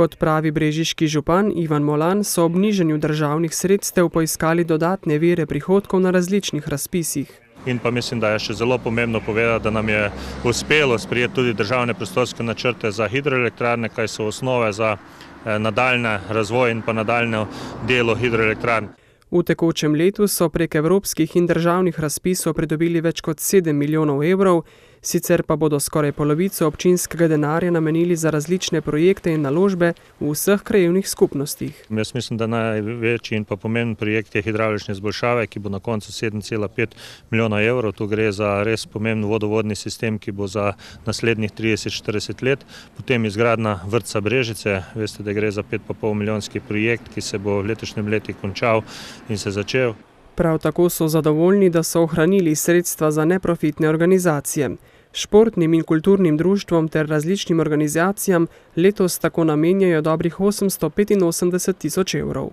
Kot pravi brežiški župan Ivan Molan, so ob nižanju državnih sredstev poiskali dodatne vire prihodkov na različnih razpisih. In pa mislim, da je še zelo pomembno povedati, da nam je uspelo sprejeti tudi državne prostorske načrte za hidroelektrarne, kaj so osnove za nadaljne razvoj in pa nadaljne delo hidroelektrarn. V tekočem letu so prek evropskih in državnih razpisov pridobili več kot 7 milijonov evrov, sicer pa bodo skoraj polovico občinskega denarja namenili za različne projekte in naložbe v vseh krajevnih skupnostih. Jaz mislim, da največji in pa pomemben projekt je hidravlične izboljšave, ki bo na koncu 7,5 milijona evrov. Tu gre za res pomemben vodovodni sistem, ki bo za naslednjih 30-40 let. Potem izgradnja vrtca Brežice, veste, da gre za 5,5 milijonski projekt, ki se bo v letošnjem letu končal in se začel. Prav tako so zadovoljni, da so ohranili sredstva za neprofitne organizacije. Športnim in kulturnim društvom ter različnim organizacijam letos tako namenjajo dobrih 885 tisoč evrov.